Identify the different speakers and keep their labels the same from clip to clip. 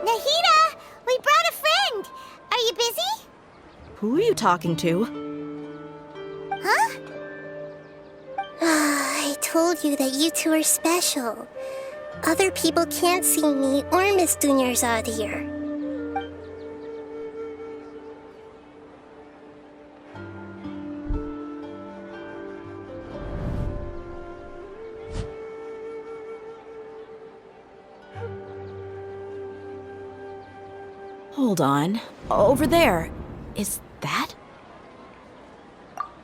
Speaker 1: Nahida! We brought a friend! Are you busy?
Speaker 2: Who are you talking to?
Speaker 1: Huh?
Speaker 3: I told you that you two are special. Other people can't see me or Miss Dunyarzad here.
Speaker 2: Hold on. Over there. Is that?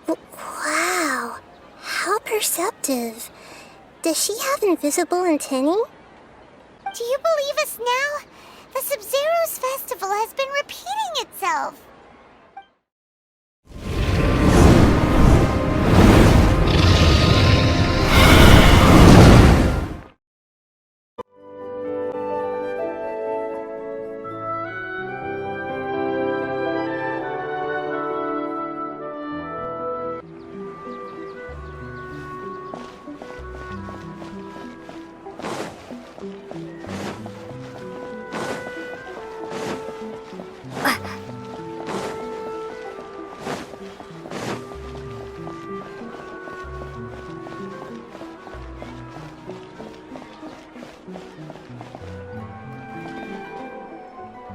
Speaker 3: Wow. How perceptive. Does she have invisible antennae?
Speaker 1: Do you believe us now? The Sabzeruz Festival has been repeating itself.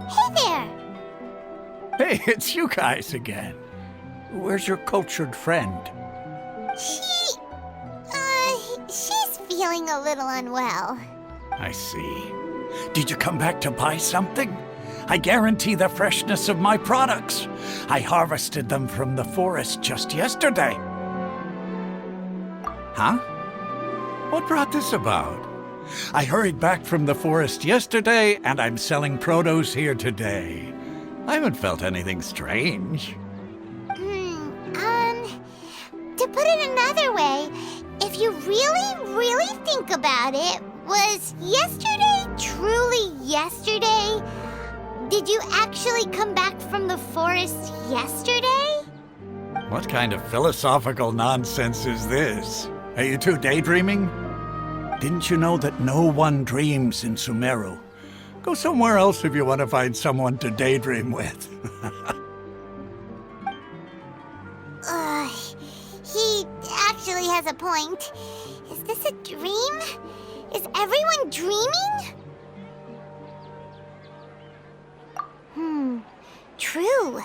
Speaker 1: Hey there!
Speaker 4: Hey, it's you guys again. Where's your cultured friend?
Speaker 1: She's feeling a little unwell.
Speaker 4: I see. Did you come back to buy something? I guarantee the freshness of my products. I harvested them from the forest just yesterday. Huh? What brought this about? I hurried back from the forest yesterday, and I'm selling produce here today. I haven't felt anything strange.
Speaker 1: To put it another way, if you really think about it, was yesterday truly yesterday? Did you actually come back from the forest yesterday?
Speaker 4: What kind of philosophical nonsense is this? Are you two daydreaming? Didn't you know that no one dreams in Sumeru? Go somewhere else if you want to find someone to daydream with.
Speaker 1: He actually has a point. Is this a dream? Is everyone dreaming? True.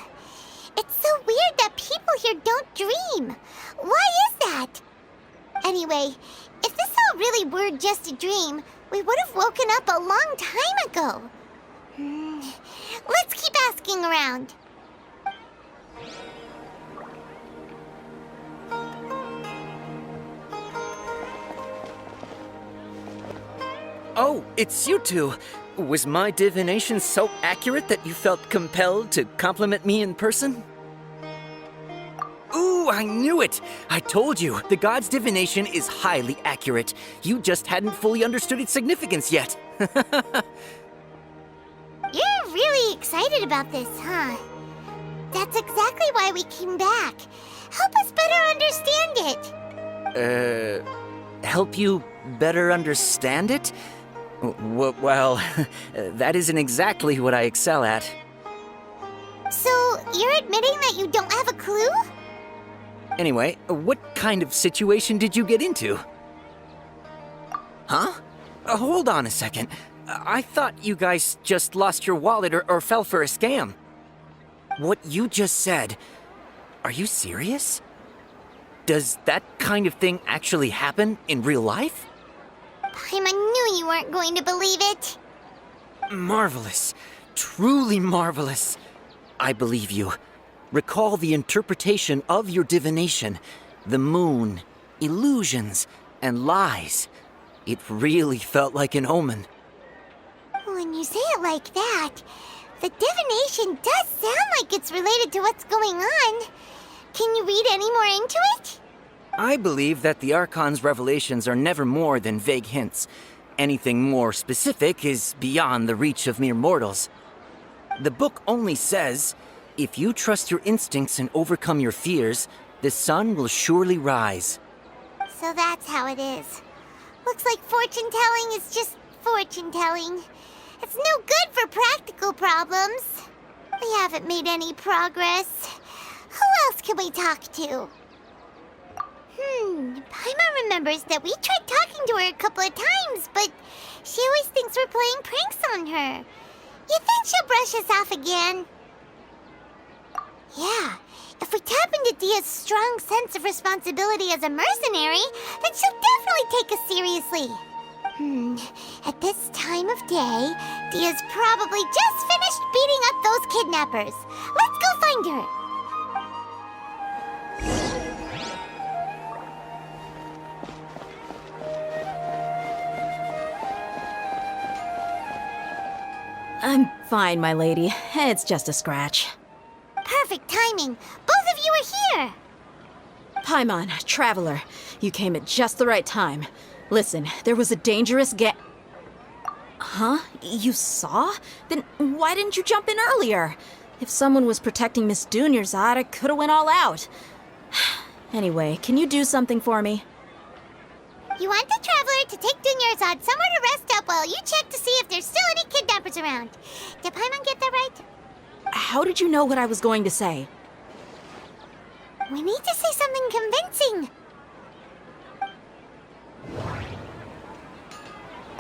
Speaker 1: It's so weird that people here don't dream. Why is that? Anyway, if this all really were just a dream, we would have woken up a long time ago. Let's keep asking around.
Speaker 5: Oh, it's you two. Was my divination so accurate that you felt compelled to compliment me in person? Ooh, I knew it! I told you, the god's divination is highly accurate. You just hadn't fully understood its significance yet.
Speaker 1: You're really excited about this, huh? That's exactly why we came back. Help us better understand it.
Speaker 5: Help you better understand it? Well, that isn't exactly what I excel at.
Speaker 1: So, you're admitting that you don't have a clue?
Speaker 5: Anyway, what kind of situation did you get into? Huh? Hold on a second. I thought you guys just lost your wallet or fell for a scam. What you just said, are you serious? Does that kind of thing actually happen in real life?
Speaker 1: Paimon knew you weren't going to believe it.
Speaker 5: Marvelous. Truly marvelous. I believe you. Recall the interpretation of your divination. The moon, illusions, and lies. It really felt like an omen.
Speaker 1: When you say it like that, the divination does sound like it's related to what's going on. Can you read any more into it?
Speaker 5: I believe that the Archon's revelations are never more than vague hints. Anything more specific is beyond the reach of mere mortals. The book only says, if you trust your instincts and overcome your fears, the sun will surely rise.
Speaker 1: So that's how it is. Looks like fortune-telling is just fortune-telling. It's no good for practical problems. We haven't made any progress. Who else can we talk to? Paimon remembers that we tried talking to her a couple of times, but she always thinks we're playing pranks on her. You think she'll brush us off again? Yeah, if we tap into Dehya's strong sense of responsibility as a mercenary, then she'll definitely take us seriously. At this time of day, Dehya's probably just finished beating up those kidnappers. Let's go find her.
Speaker 2: I'm fine, my lady. It's just a scratch.
Speaker 1: Perfect timing. Both of you are here.
Speaker 2: Paimon, traveler, you came at just the right time. Listen, there was a dangerous Huh? You saw? Then why didn't you jump in earlier? If someone was protecting Miss Dunyarzad, I could have went all out. Anyway, can you do something for me?
Speaker 1: You want the traveler to take Dunyarzad somewhere to rest up while you check to see if there's still any kidnappers around. Did Paimon get that right?
Speaker 2: How did you know what I was going to say?
Speaker 1: We need to say something convincing.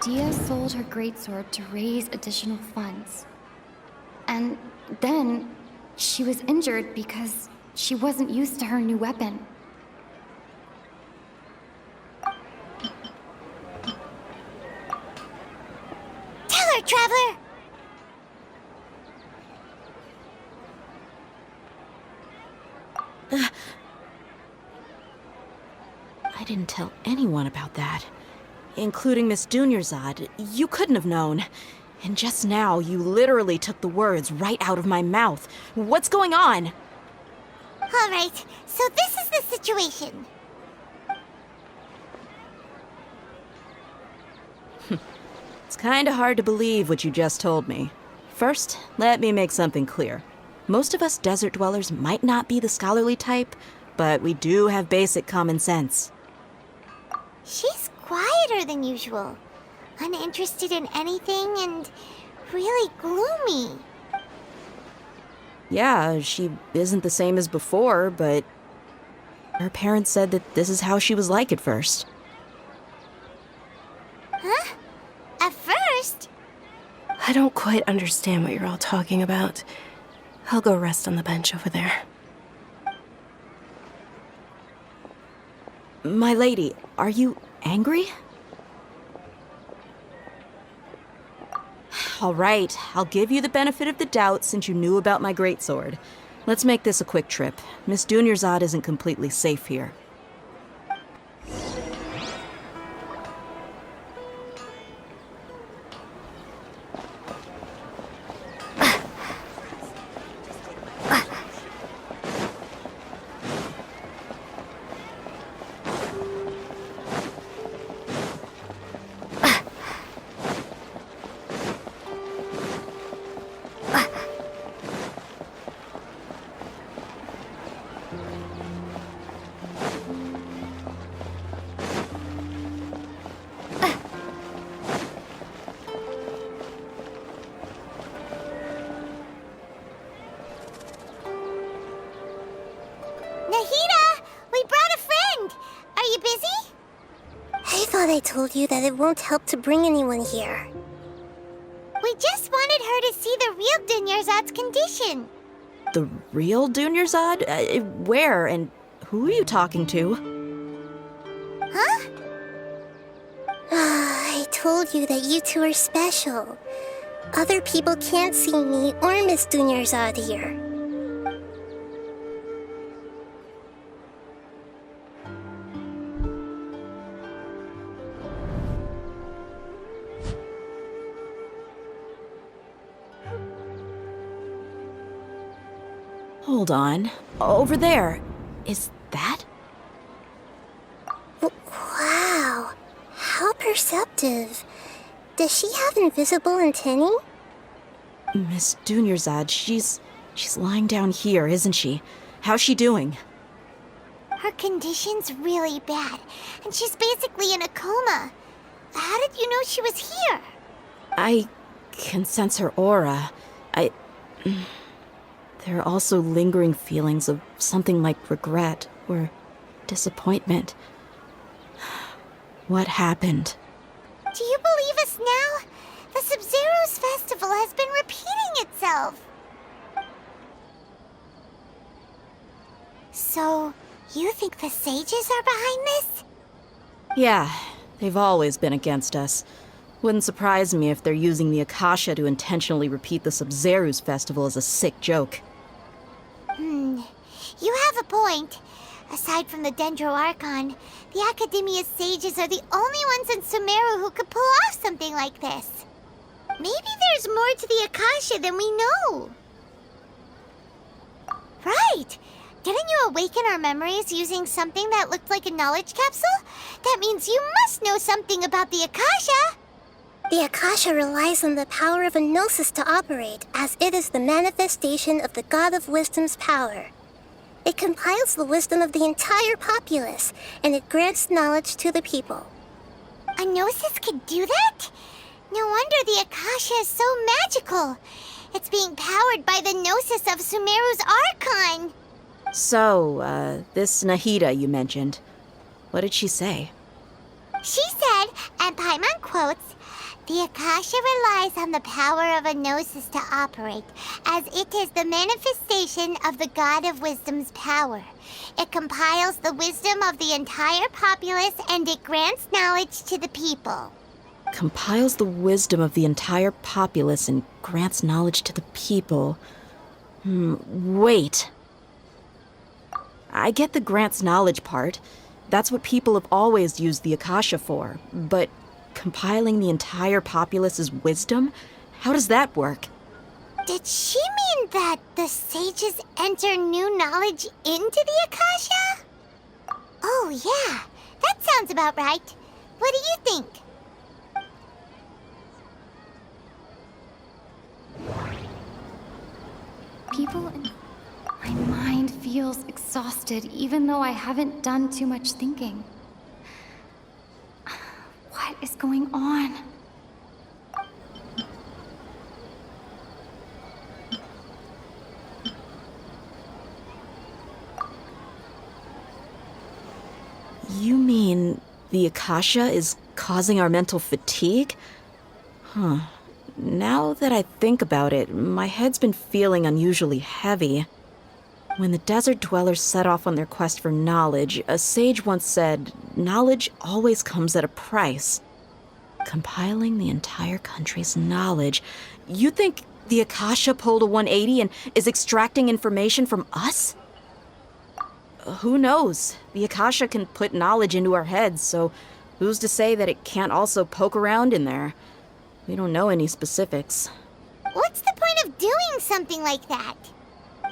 Speaker 6: Dehya sold her greatsword to raise additional funds. And then she was injured because she wasn't used to her new weapon.
Speaker 1: Tell her, traveler!
Speaker 2: I didn't tell anyone about that. Including Miss Dunyarzad. You couldn't have known. And just now, you literally took the words right out of my mouth. What's going on?
Speaker 1: All right, so this is the situation.
Speaker 2: It's kinda hard to believe what you just told me. First, let me make something clear. Most of us desert dwellers might not be the scholarly type, but we do have basic common sense.
Speaker 1: She's quieter than usual, uninterested in anything, and really gloomy.
Speaker 2: Yeah, she isn't the same as before, but her parents said that this is how she was like at first.
Speaker 1: Huh? At first?
Speaker 7: I don't quite understand what you're all talking about. I'll go rest on the bench over there.
Speaker 2: My lady, are you angry? All right, I'll give you the benefit of the doubt since you knew about my greatsword. Let's make this a quick trip. Miss Dunyarzad isn't completely safe here.
Speaker 1: Nahida, we brought a friend. Are you busy?
Speaker 3: I thought I told you that it won't help to bring anyone here.
Speaker 1: We just wanted her to see the real Dunyarzad's condition.
Speaker 2: The real Dunyarzad? Where and who are you talking to?
Speaker 1: Huh?
Speaker 3: I told you that you two are special. Other people can't see me or Miss Dunyarzad here.
Speaker 2: Hold on. Over there. Is that?
Speaker 3: Wow, how perceptive. Does she have invisible antennae?
Speaker 2: Miss Dunyarzad, she's lying down here, isn't she? How's she doing?
Speaker 1: Her condition's really bad, and she's basically in a coma. How did you know she was here?
Speaker 2: I can sense her aura. There are also lingering feelings of something like regret or disappointment. What happened?
Speaker 1: Do you believe us now? The Sabzeruz Festival has been repeating itself. So, you think the sages are behind this?
Speaker 2: Yeah, they've always been against us. Wouldn't surprise me if they're using the Akasha to intentionally repeat the Sabzeruz Festival as a sick joke.
Speaker 1: You have a point. Aside from the Dendro Archon, the Academia's sages are the only ones in Sumeru who could pull off something like this. Maybe there's more to the Akasha than we know. Right! Didn't you awaken our memories using something that looked like a knowledge capsule? That means you must know something about the Akasha!
Speaker 3: The Akasha relies on the power of a gnosis to operate, as it is the manifestation of the God of Wisdom's power. It compiles the wisdom of the entire populace, and it grants knowledge to the people.
Speaker 1: A gnosis could do that? No wonder the Akasha is so magical. It's being powered by the gnosis of Sumeru's Archon.
Speaker 2: So, this Nahida you mentioned, what did she say?
Speaker 1: She said, and Paimon quotes, "The Akasha relies on the power of a gnosis to operate, as it is the manifestation of the God of Wisdom's power. It compiles the wisdom of the entire populace and it grants knowledge to the people."
Speaker 2: Compiles the wisdom of the entire populace and grants knowledge to the people. Wait. I get the grants knowledge part. That's what people have always used the Akasha for. But compiling the entire populace's wisdom? How does that work?
Speaker 1: Did she mean that the sages enter new knowledge into the Akasha? Oh yeah, that sounds about right. What do you think?
Speaker 6: People in my mind feels exhausted, even though I haven't done too much thinking. What is going on?
Speaker 2: You mean the Akasha is causing our mental fatigue? Huh. Now that I think about it, my head's been feeling unusually heavy. When the desert dwellers set off on their quest for knowledge, a sage once said, knowledge always comes at a price. Compiling the entire country's knowledge. You think the Akasha pulled a 180 and is extracting information from us? Who knows? The Akasha can put knowledge into our heads, so who's to say that it can't also poke around in there? We don't know any specifics.
Speaker 1: What's the point of doing something like that?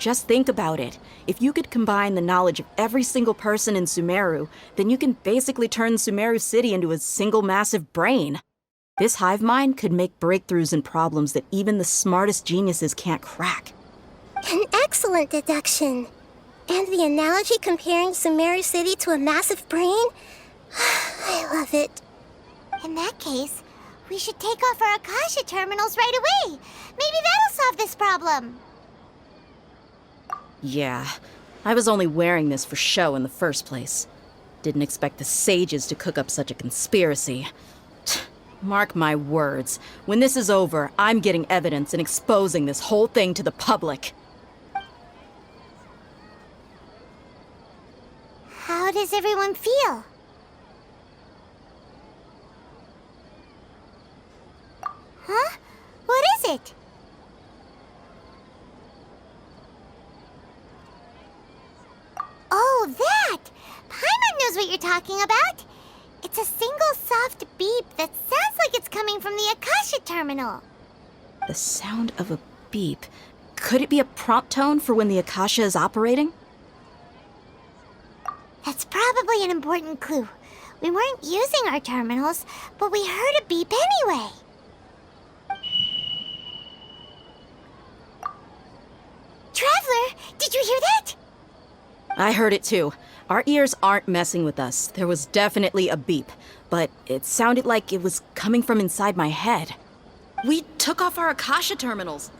Speaker 2: Just think about it. If you could combine the knowledge of every single person in Sumeru, then you can basically turn Sumeru City into a single massive brain. This hive mind could make breakthroughs in problems that even the smartest geniuses can't crack.
Speaker 3: An excellent deduction. And the analogy comparing Sumeru City to a massive brain? I love it.
Speaker 1: In that case, we should take off our Akasha terminals right away. Maybe that'll solve this problem.
Speaker 2: Yeah, I was only wearing this for show in the first place. Didn't expect the sages to cook up such a conspiracy. Mark my words, when this is over, I'm getting evidence and exposing this whole thing to the public.
Speaker 1: How does everyone feel? Huh? What is it? Oh, that! Paimon knows what you're talking about. It's a single soft beep that sounds like it's coming from the Akasha terminal.
Speaker 2: The sound of a beep. Could it be a prompt tone for when the Akasha is operating?
Speaker 1: That's probably an important clue. We weren't using our terminals, but we heard a beep anyway. Traveler, did you hear that?
Speaker 2: I heard it too. Our ears aren't messing with us. There was definitely a beep, but it sounded like it was coming from inside my head. We took off our Akasha terminals.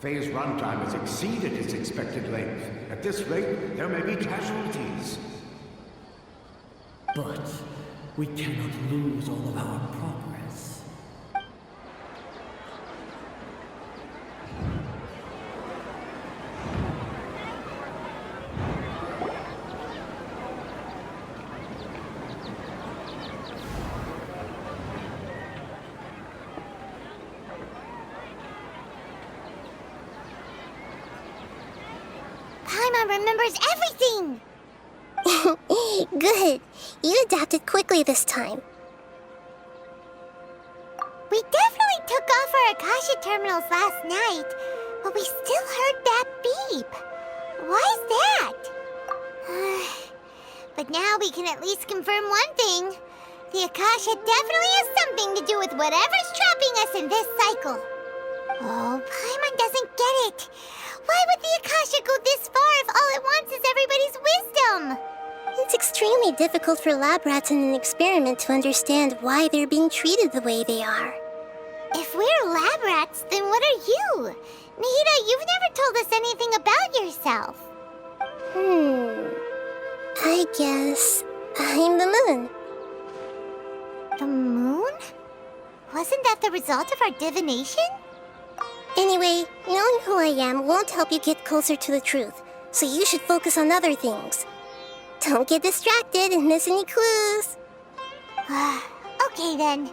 Speaker 8: Phase runtime has exceeded its expected length. At this rate, there may be casualties.
Speaker 9: But we cannot lose all of our progress.
Speaker 1: Paimon remembers everything!
Speaker 3: Good. You adapted quickly this time.
Speaker 1: We definitely took off our Akasha terminals last night, but we still heard that beep. Why's that? But now we can at least confirm one thing. The Akasha definitely has something to do with whatever's trapping us in this cycle. Oh, Paimon doesn't get it. Why would the Akasha go this far if all it wants is everybody's wisdom?
Speaker 3: It's extremely difficult for lab rats in an experiment to understand why they're being treated the way they are.
Speaker 1: If we're lab rats, then what are you? Nahida, you've never told us anything about yourself.
Speaker 3: I guess I'm the moon.
Speaker 1: The moon? Wasn't that the result of our divination?
Speaker 3: Anyway, knowing who I am won't help you get closer to the truth, so you should focus on other things. Don't get distracted and miss any clues.
Speaker 1: Okay then.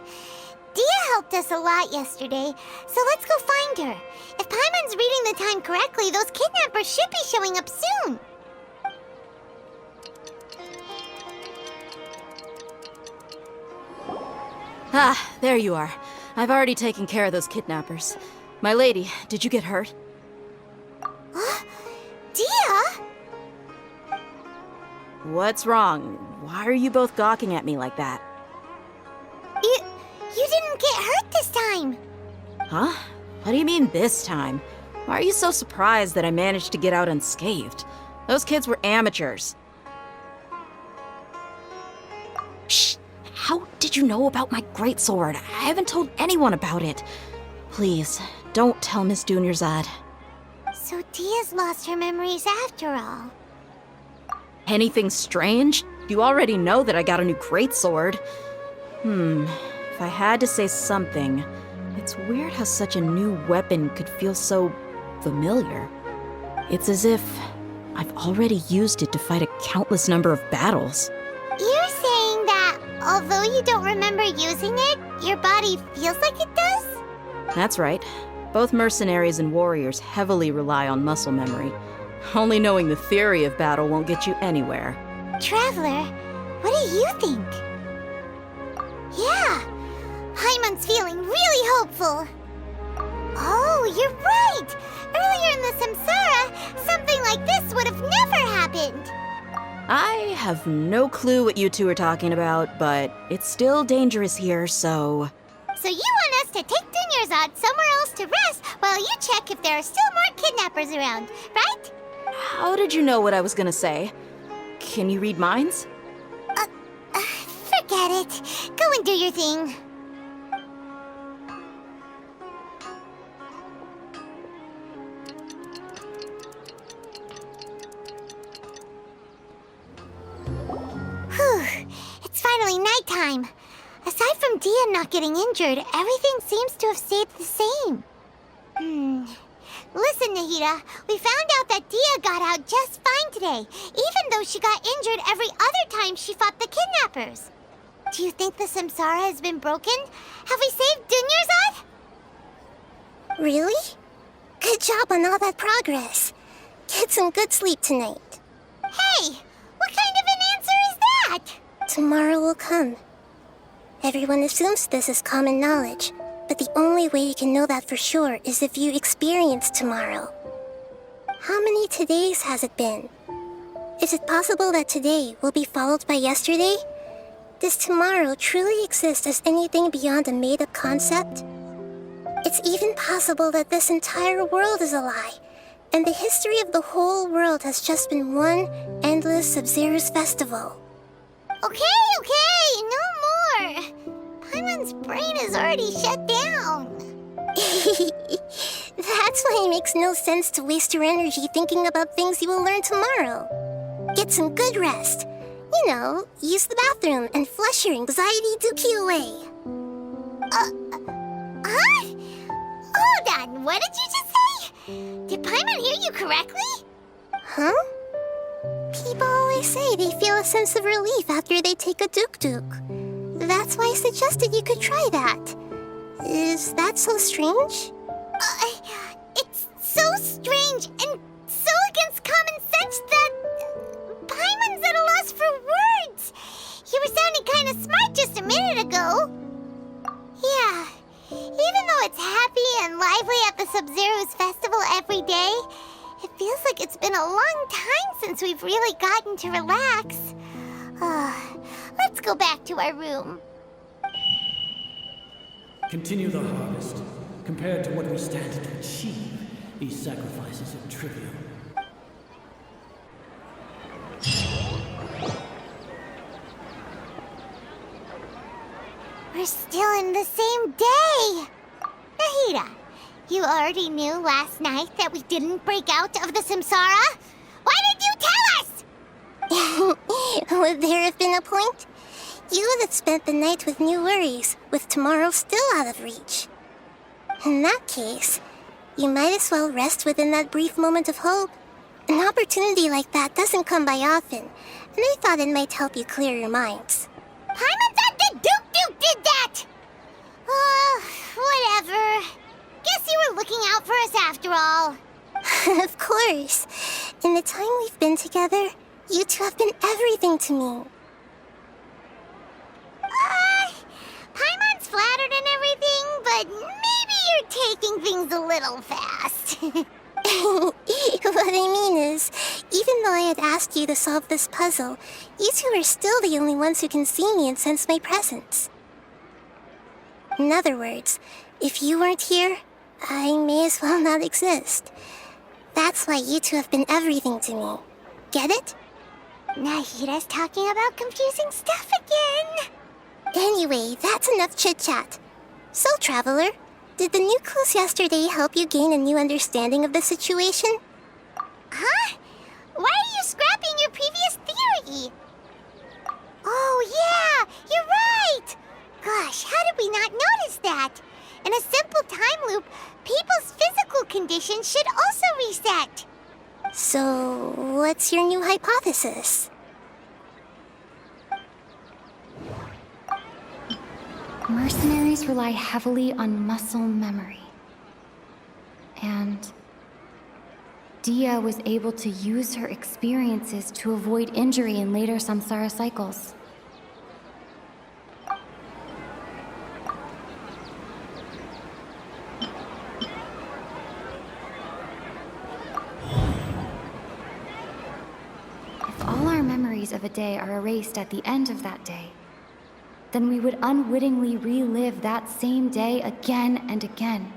Speaker 1: Dehya helped us a lot yesterday, so let's go find her. If Paimon's reading the time correctly, those kidnappers should be showing up soon.
Speaker 2: Ah, there you are. I've already taken care of those kidnappers. My lady, did you get hurt?
Speaker 1: Dehya?
Speaker 2: What's wrong? Why are you both gawking at me like that?
Speaker 1: You didn't get hurt this time.
Speaker 2: Huh? What do you mean this time? Why are you so surprised that I managed to get out unscathed? Those kids were amateurs. Shh! How did you know about my greatsword? I haven't told anyone about it. Please, don't tell Miss Dunyarzad.
Speaker 1: So Dehya's lost her memories after all.
Speaker 2: Anything strange? You already know that I got a new greatsword. If I had to say something, it's weird how such a new weapon could feel so familiar. It's as if I've already used it to fight a countless number of battles.
Speaker 1: You're saying that although you don't remember using it, your body feels like it does?
Speaker 2: That's right. Both mercenaries and warriors heavily rely on muscle memory. Only knowing the theory of battle won't get you anywhere.
Speaker 1: Traveler, what do you think? Yeah, Paimon's feeling really hopeful. Oh, you're right! Earlier in the Samsara, something like this would have never happened.
Speaker 2: I have no clue what you two are talking about, but it's still dangerous here, so...
Speaker 1: So you want us to take Dunyarzad somewhere else to rest while you check if there are still more kidnappers around, right?
Speaker 2: How did you know what I was gonna say? Can you read minds?
Speaker 1: Forget it. Go and do your thing. Whew. It's finally nighttime. Aside from Dehya not getting injured, everything seems to have stayed the same. Listen, Nahida, we found out that Dehya got out just fine today, even though she got injured every other time she fought the kidnappers. Do you think the Samsara has been broken? Have we saved Dunyarzad?
Speaker 3: Really? Good job on all that progress. Get some good sleep tonight.
Speaker 1: Hey, what kind of an answer is that?
Speaker 3: Tomorrow will come. Everyone assumes this is common knowledge, but the only way you can know that for sure is if you experience tomorrow. How many todays has it been? Is it possible that today will be followed by yesterday? Does tomorrow truly exist as anything beyond a made-up concept? It's even possible that this entire world is a lie, and the history of the whole world has just been one endless Sabzeruz Festival.
Speaker 1: Okay, no more. Paimon's brain is already shut down.
Speaker 3: That's why it makes no sense to waste your energy thinking about things you will learn tomorrow. Get some good rest. You know, use the bathroom and flush your anxiety dookie away.
Speaker 1: Huh? Hold on, what did you just say? Did Paimon hear you correctly?
Speaker 3: Huh? People always say they feel a sense of relief after they take a duk. That's why I suggested you could try that. Is that so strange?
Speaker 1: It's so strange and so against common sense that Paimon's at a loss for words. You were sounding kind of smart just a minute ago. Yeah, even though it's happy and lively at the Sabzeruz Festival every day, it feels like it's been a long time since we've really gotten to relax. Let's go back to our room.
Speaker 9: Continue the harvest. Compared to what we stand to achieve, these sacrifices are trivial.
Speaker 1: We're still in the same day. Nahida, you already knew last night that we didn't break out of the samsara? Why did you tell us?
Speaker 3: Would there have been a point? You would have spent the night with new worries, with tomorrow still out of reach. In that case, you might as well rest within that brief moment of hope. An opportunity like that doesn't come by often, and I thought it might help you clear your minds.
Speaker 1: Paimon said the Duke did that! Whatever. Guess you were looking out for us after all.
Speaker 3: Of course. In the time we've been together, you two have been everything to me.
Speaker 1: Paimon's flattered and everything, but maybe you're taking things a little fast.
Speaker 3: What I mean is, even though I had asked you to solve this puzzle, you two are still the only ones who can see me and sense my presence. In other words, if you weren't here, I may as well not exist. That's why you two have been everything to me. Get it?
Speaker 1: Nahida's talking about confusing stuff again.
Speaker 3: Anyway, that's enough chit-chat. So, Traveler, did the new clues yesterday help you gain a new understanding of the situation?
Speaker 1: Huh? Why are you scrapping your previous theory? Oh, yeah, you're right. Gosh, how did we not notice that? In a simple time loop, people's physical conditions should also reset.
Speaker 3: So, what's your new hypothesis?
Speaker 6: Mercenaries rely heavily on muscle memory. And Dehya was able to use her experiences to avoid injury in later samsara cycles. If all our memories of a day are erased at the end of that day, then we would unwittingly relive that same day again and again.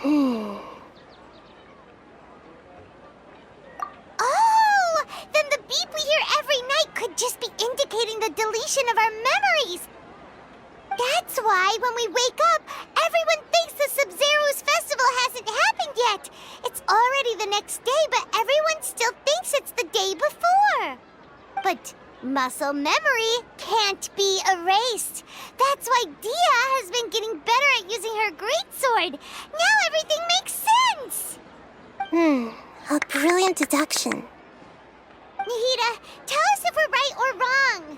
Speaker 1: Oh, then the beep we hear every night could just be indicating the deletion of our memories. That's why when we wake up, everyone thinks the Sabzeruz Festival hasn't happened yet. It's already the next day, but everyone still thinks it's the day before. But muscle memory can't be erased. That's why Dehya has been getting better at using her greatsword. Now everything makes sense.
Speaker 3: A brilliant deduction.
Speaker 1: Nahida, tell us if we're right or wrong.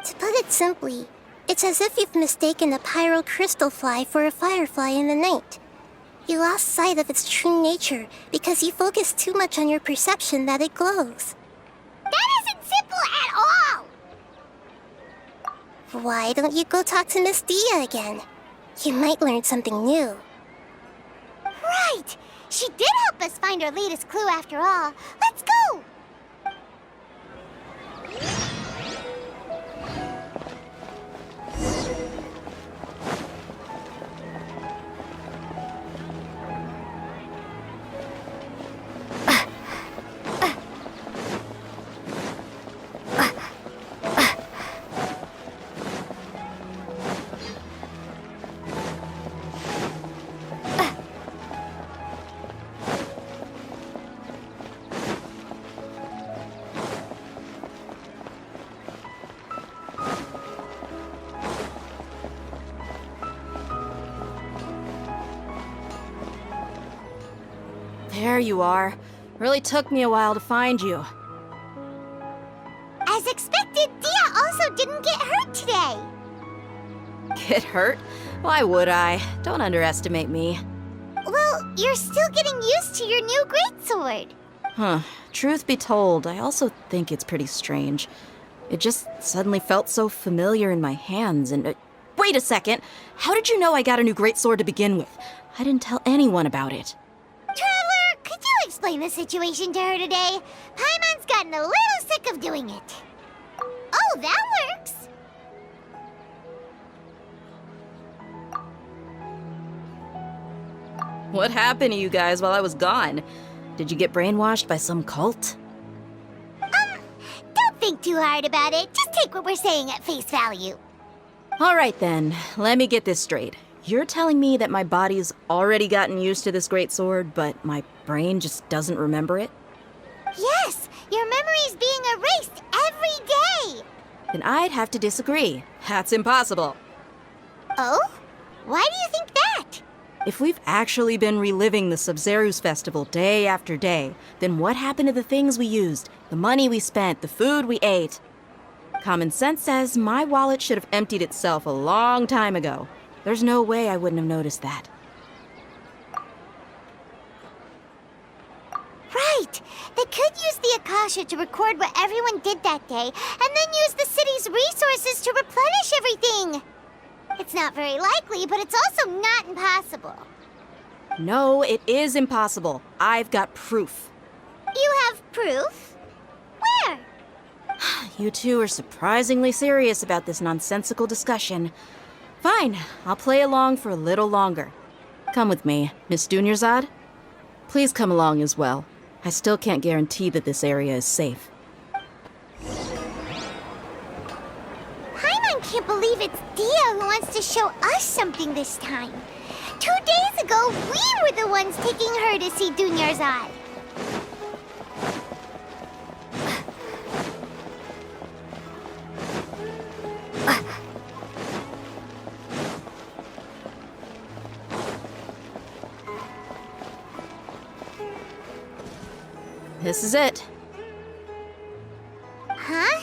Speaker 3: To put it simply, it's as if you've mistaken a pyro crystal fly for a firefly in the night. You lost sight of its true nature because you focused too much on your perception that it glows.
Speaker 1: That isn't simple at all.
Speaker 3: Why don't you go talk to Miss Dehya again? You might learn something new.
Speaker 1: Right. She did help us find our latest clue after all. Let's go.
Speaker 2: There you are. Really took me a while to find you.
Speaker 1: As expected, Dehya also didn't get hurt today.
Speaker 2: Get hurt? Why would I? Don't underestimate me.
Speaker 1: Well, you're still getting used to your new greatsword.
Speaker 2: Huh. Truth be told, I also think it's pretty strange. It just suddenly felt so familiar in my hands and... wait a second! How did you know I got a new greatsword to begin with? I didn't tell anyone about it.
Speaker 1: Traveler, could you explain the situation to her today? Paimon's gotten a little sick of doing it. Oh, that works.
Speaker 2: What happened to you guys while I was gone? Did you get brainwashed by some cult?
Speaker 1: Don't think too hard about it. Just take what we're saying at face value.
Speaker 2: All right then, let me get this straight. You're telling me that my body's already gotten used to this greatsword, but my brain just doesn't remember it?
Speaker 1: Yes, your memory's being erased every day.
Speaker 2: Then I'd have to disagree. That's impossible.
Speaker 1: Oh? Why do you think that?
Speaker 2: If we've actually been reliving the Sabzeruz Festival day after day, then what happened to the things we used, the money we spent, the food we ate? Common sense says my wallet should have emptied itself a long time ago. There's no way I wouldn't have noticed that.
Speaker 1: Right. They could use the Akasha to record what everyone did that day, and then use the city's resources to replenish everything. It's not very likely, but it's also not impossible.
Speaker 2: No, it is impossible. I've got proof.
Speaker 1: You have proof? Where?
Speaker 2: You two are surprisingly serious about this nonsensical discussion. Fine, I'll play along for a little longer. Come with me, Miss Dunyarzad. Please come along as well. I still can't guarantee that this area is safe.
Speaker 1: Paimon can't believe it's Dehya who wants to show us something this time. 2 days ago, we were the ones taking her to see Dunyarzad.
Speaker 2: This is it.
Speaker 1: Huh?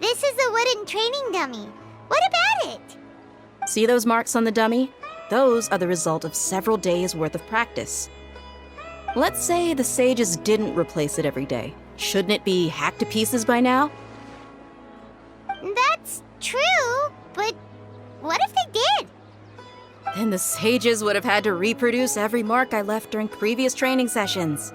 Speaker 1: This is a wooden training dummy. What about it?
Speaker 2: See those marks on the dummy? Those are the result of several days' worth of practice. Let's say the sages didn't replace it every day. Shouldn't it be hacked to pieces by now?
Speaker 1: That's true, but what if they did?
Speaker 2: Then the sages would have had to reproduce every mark I left during previous training sessions.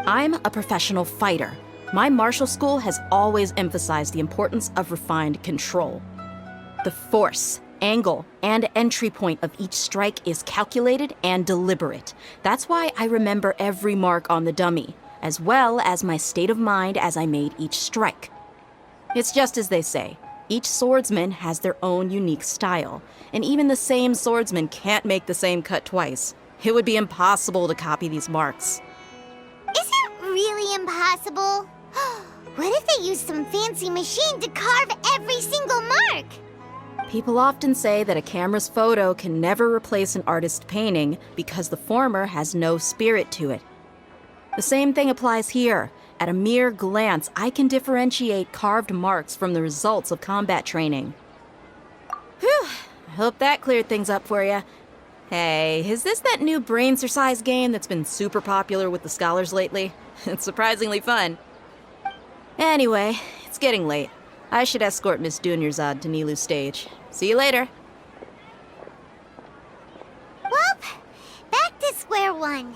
Speaker 2: I'm a professional fighter. My martial school has always emphasized the importance of refined control. The force, angle, and entry point of each strike is calculated and deliberate. That's why I remember every mark on the dummy, as well as my state of mind as I made each strike. It's just as they say, each swordsman has their own unique style, and even the same swordsman can't make the same cut twice. It would be impossible to copy these marks.
Speaker 1: Is it really impossible? What if they used some fancy machine to carve every single mark?
Speaker 2: People often say that a camera's photo can never replace an artist's painting because the former has no spirit to it. The same thing applies here. At a mere glance, I can differentiate carved marks from the results of combat training. Whew, I hope that cleared things up for you. Hey, is this that new brain exercise game that's been super popular with the scholars lately? It's surprisingly fun. Anyway, it's getting late. I should escort Miss Dunyarzad to Nilu's stage. See you later.
Speaker 1: Well, back to square one.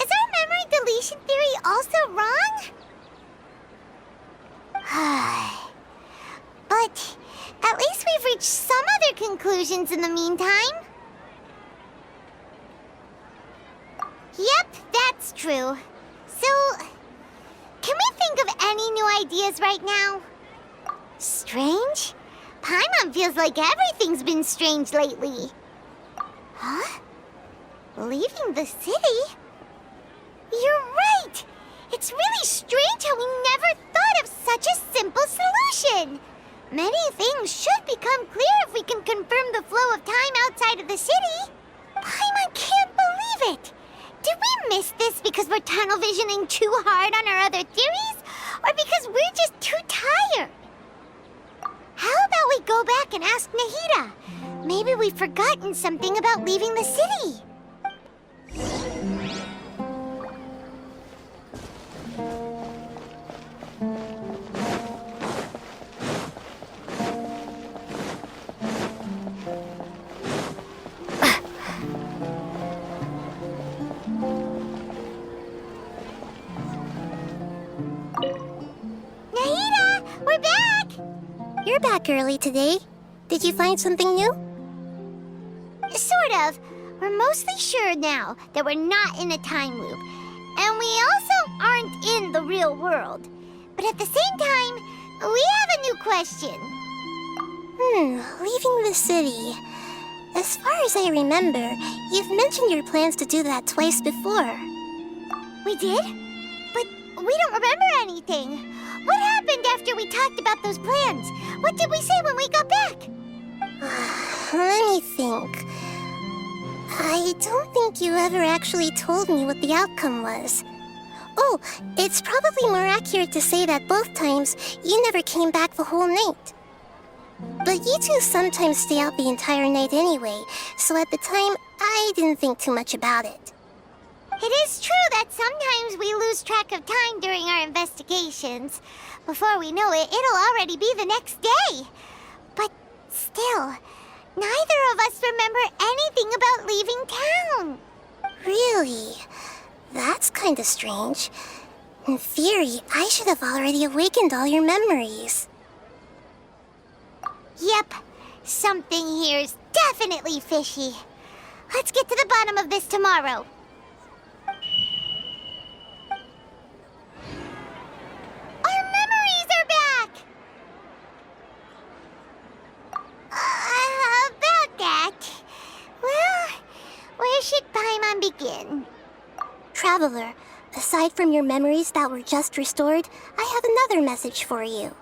Speaker 1: Is our memory deletion theory also wrong? But at least we've reached some other conclusions in the meantime. Yep, that's true. So, can we think of any new ideas right now? Strange? Paimon feels like everything's been strange lately. Huh? Leaving the city? You're right! It's really strange how we never thought of such a simple solution! Many things should become clear if we can confirm the flow of time outside of the city. Paimon can't believe it! Did we miss this because we're tunnel visioning too hard on our other theories? Or because we're just too tired? How about we go back and ask Nahida? Maybe we've forgotten something about leaving the city. Nahida, we're back!
Speaker 3: You're back early today. Did you find something new?
Speaker 1: Sort of. We're mostly sure now that we're not in a time loop. And we also aren't in the real world. But at the same time, we have a new question.
Speaker 3: Leaving the city. As far as I remember, you've mentioned your plans to do that twice before.
Speaker 1: We did? But we don't remember anything. What happened after we talked about those plans? What did we say when we got back?
Speaker 3: Let me think. I don't think you ever actually told me what the outcome was. Oh, it's probably more accurate to say that both times you never came back the whole night. But you two sometimes stay out the entire night anyway, so at the time, I didn't think too much about it.
Speaker 1: It is true that sometimes we lose track of time during our investigations. Before we know it, it'll already be the next day. But still, neither of us remember anything about leaving town.
Speaker 3: Really? That's kinda strange. In theory, I should have already awakened all your memories.
Speaker 1: Yep, something here's definitely fishy. Let's get to the bottom of this tomorrow. Our memories are back! About that. Well, where should Paimon begin?
Speaker 3: Traveler, aside from your memories that were just restored, I have another message for you.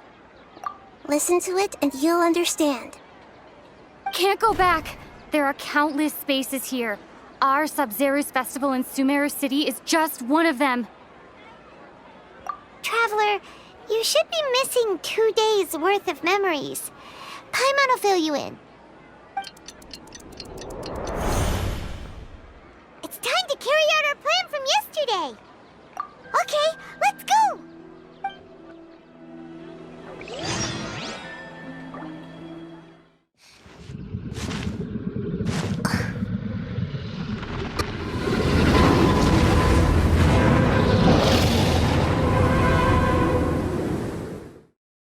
Speaker 3: Listen to it and you'll understand.
Speaker 6: Can't go back. There are countless spaces here. Our Sabzeruz Festival in Sumeru City is just one of them.
Speaker 1: Traveler, you should be missing 2 days' worth of memories. Paimon will fill you in. It's time to carry out our plan from yesterday. Okay,